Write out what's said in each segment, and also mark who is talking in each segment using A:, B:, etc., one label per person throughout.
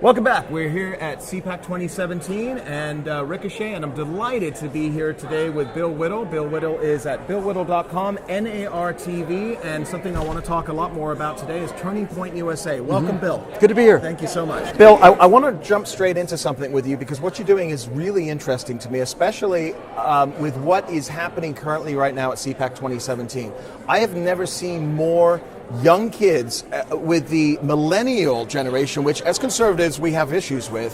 A: Welcome back. We're here at CPAC 2017 and Ricochet, and I'm delighted to be here today with Bill Whittle. Bill Whittle is at billwhittle.com, NARTV, and something I want to talk a lot more about today is Turning Point USA. Welcome, Bill.
B: Good to be here.
A: Thank you so much. Bill, I want to jump straight into something with you because what you're doing is really interesting to me, especially with what is happening currently right now at CPAC 2017. I have never seen more young kids with the millennial generation, which as conservatives we have issues with,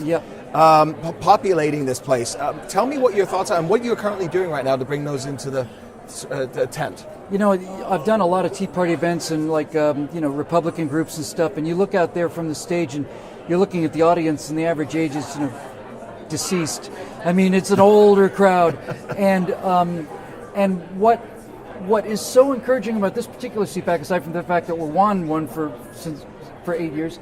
A: populating this place. Tell me what your thoughts are and what you're currently doing right now to bring those into the tent.
B: You know, I've done a lot of Tea Party events and Republican groups and stuff, and you look out there from the stage and you're looking at the audience and the average age is deceased. I mean, it's an older crowd, and what is so encouraging about this particular CPAC, aside from the fact that we're one for 8 years,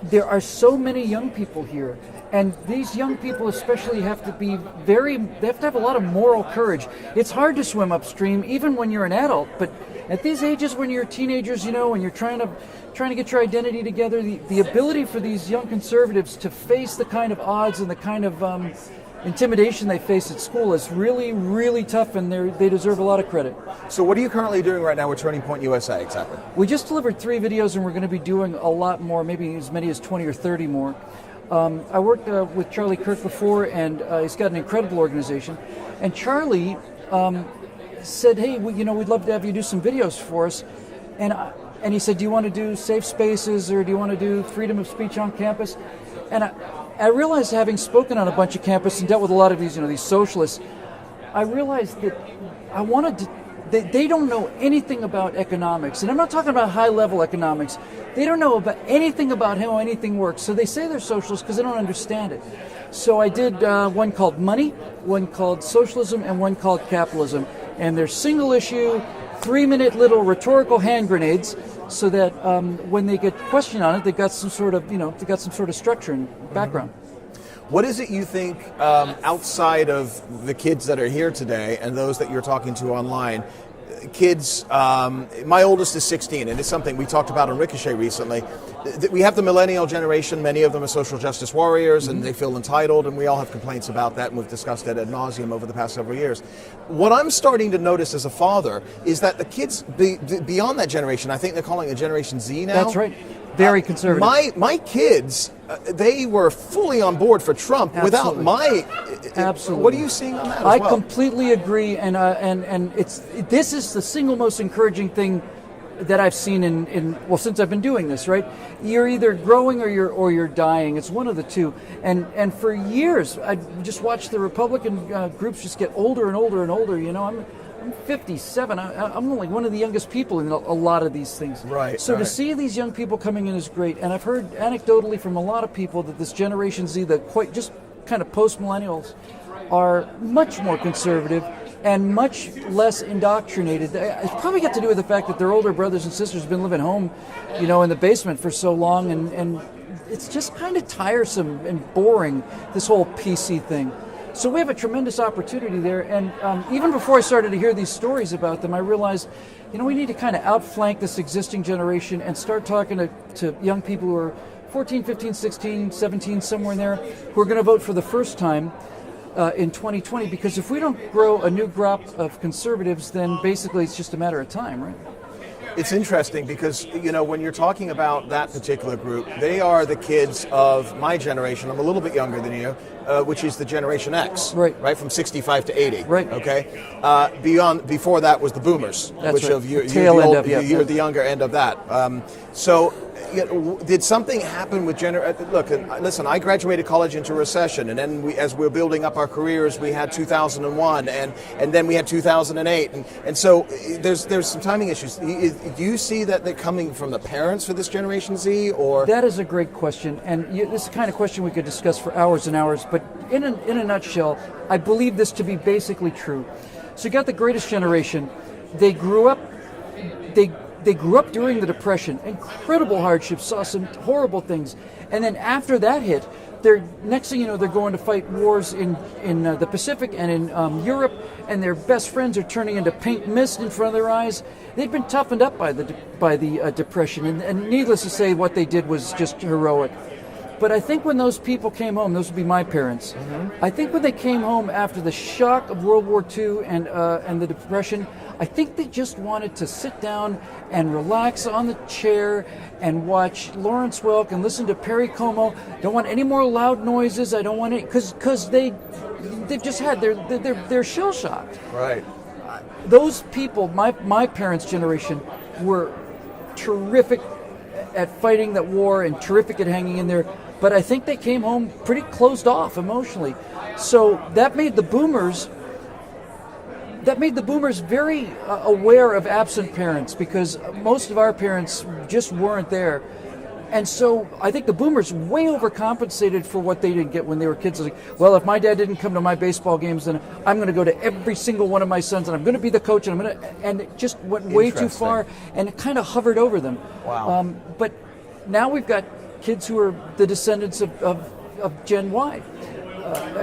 B: there are so many young people here, and these young people especially have to be they have to have a lot of moral courage. It's hard to swim upstream even when you're an adult, but at these ages when you're teenagers, when you're trying to get your identity together, the ability for these young conservatives to face the kind of odds and the kind of intimidation they face at school is really, really tough, and they deserve a lot of credit.
A: So what are you currently doing right now with Turning Point USA exactly?
B: We just delivered 3 videos, and we're going to be doing a lot more, maybe as many as 20 or 30 more. I worked with Charlie Kirk before, and he's got an incredible organization. And Charlie said, hey, we'd love to have you do some videos for us. And he said, do you want to do safe spaces, or do you want to do freedom of speech on campus? And I realized, having spoken on a bunch of campuses and dealt with a lot of these socialists, I realized that I wanted to. They don't know anything about economics, and I'm not talking about high-level economics. They don't know about anything about how anything works. So they say they're socialists because they don't understand it. So I did one called Money, one called Socialism, and one called Capitalism, and they're single-issue, 3-minute little rhetorical hand grenades, so that when they get questioned on it, they've got some sort of structure and background.
A: What is it you think, outside of the kids that are here today and those that you're talking to online, kids, my oldest is 16, and it's something we talked about on Ricochet recently. We have the millennial generation, many of them are social justice warriors, and they feel entitled, and we all have complaints about that, and we've discussed it ad nauseum over the past several years. What I'm starting to notice as a father is that the kids beyond that generation, I think they're calling it Generation Z now.
B: That's right. Very conservative.
A: My kids, they were fully on board for Trump.
B: Absolutely.
A: Without my.
B: Absolutely.
A: What are you seeing on that as
B: I
A: well?
B: completely agree, and this is the single most encouraging thing that I've seen since I've been doing this. Right, you're either growing or you're dying. It's one of the two. And for years, I just watched the Republican groups just get older and older and older. I'm 57. I'm only one of the youngest people in a lot of these things.
A: Right.
B: So to see these young people coming in is great. And I've heard anecdotally from a lot of people that this Generation Z, just kind of post-millennials, are much more conservative and much less indoctrinated. It's probably got to do with the fact that their older brothers and sisters have been living home, in the basement for so long, and it's just kind of tiresome and boring, this whole PC thing. So we have a tremendous opportunity there, and even before I started to hear these stories about them, I realized, we need to kind of outflank this existing generation and start talking to young people who are 14, 15, 16, 17, somewhere in there, who are going to vote for the first time in 2020, because if we don't grow a new crop of conservatives, then basically it's just a matter of time, right?
A: It's interesting because, when you're talking about that particular group, they are the kids of my generation. I'm a little bit younger than you, which is the Generation X, right, from 65 to 80.
B: Right.
A: Okay. Before that was the Boomers,
B: That's
A: which
B: right.
A: of you,
B: You're
A: the younger end of that. So did something happen with Look, listen, I graduated college into recession, and then as we're building up our careers, we had 2001, and then we had 2008, and so there's some timing issues. Do you see that they're coming from the parents for this Generation Z, or?
B: That is a great question, and this is the kind of question we could discuss for hours and hours, but in a nutshell, I believe this to be basically true. So you got the greatest generation. They grew up during the Depression, incredible hardships, saw some horrible things, and then after that hit, next thing you know, they're going to fight wars in the Pacific and in Europe, and their best friends are turning into pink mist in front of their eyes. They've been toughened up by the Depression, and needless to say, what they did was just heroic. But I think when those people came home, those would be my parents. I think when they came home after the shock of World War II and the Depression, I think they just wanted to sit down and relax on the chair and watch Lawrence Welk and listen to Perry Como. Don't want any more loud noises. I don't want it because they've just had they're shell shocked.
A: Right.
B: Those people, my parents' generation, were terrific at fighting that war and terrific at hanging in there. But I think they came home pretty closed off emotionally. So that made the boomers very aware of absent parents, because most of our parents just weren't there. And so I think the boomers way overcompensated for what they didn't get when they were kids. Like, well, if my dad didn't come to my baseball games, then I'm going to go to every single one of my sons, and I'm going to be the coach, and it just went way too far, and it kind of hovered over them.
A: Wow.
B: But now we've got kids who are the descendants of Gen Y.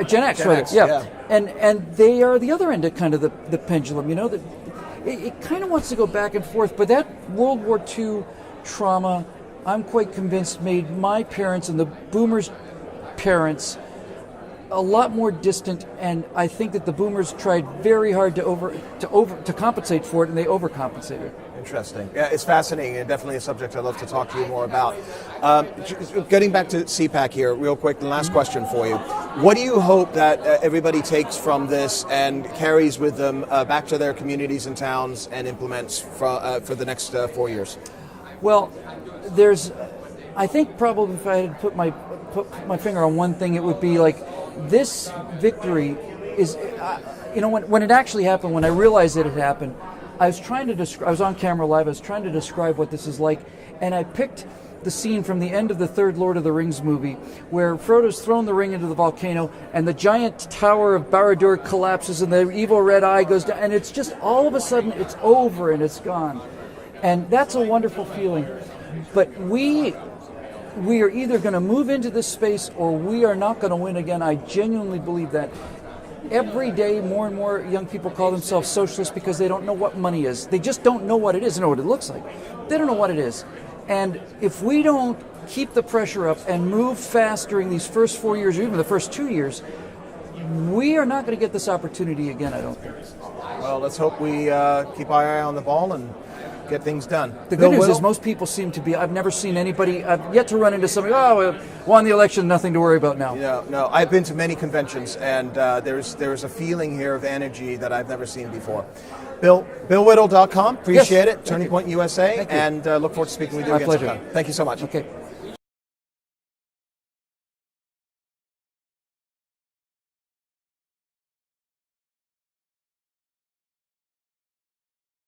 B: Gen X,
A: Gen
B: rather.
A: X,
B: yeah. And they are the other end of kind of the pendulum, that it kind of wants to go back and forth. But that World War II trauma, I'm quite convinced, made my parents and the boomers' parents a lot more distant, and I think that the boomers tried very hard to compensate for it, and they overcompensated.
A: Interesting. Yeah, it's fascinating, and definitely a subject I'd love to talk to you more about. Getting back to CPAC here, real quick, the last question for you. What do you hope that everybody takes from this and carries with them back to their communities and towns and implements for the next 4 years? Well,
B: I think probably if I had to put my finger on one thing, it would be like this victory is, when it actually happened, when I realized that it happened, I was on camera live, I was trying to describe what this is like, and I picked the scene from the end of the third Lord of the Rings movie, where Frodo's thrown the ring into the volcano, and the giant tower of Barad-dûr collapses, and the evil red eye goes down, and it's just all of a sudden it's over and it's gone. And that's a wonderful feeling. But we are either going to move into this space or we are not going to win again. I genuinely believe that. Every day, more and more young people call themselves socialists because they don't know what money is. They just don't know what it is. They know what it looks like. They don't know what it is. And if we don't keep the pressure up and move fast during these first 4 years, or even the first 2 years, we are not going to get this opportunity again, I don't think.
A: Well, let's hope we keep our eye on the ball and get things done.
B: The good news is most people seem to be, I've never seen anybody, I've yet to run into somebody, won the election, nothing to worry about now.
A: No, I've been to many conventions, and there's a feeling here of energy that I've never seen before. BillWhittle.com, appreciate it, Turning Point USA, and look forward to speaking with you again sometime. Thank you so much.
B: Okay.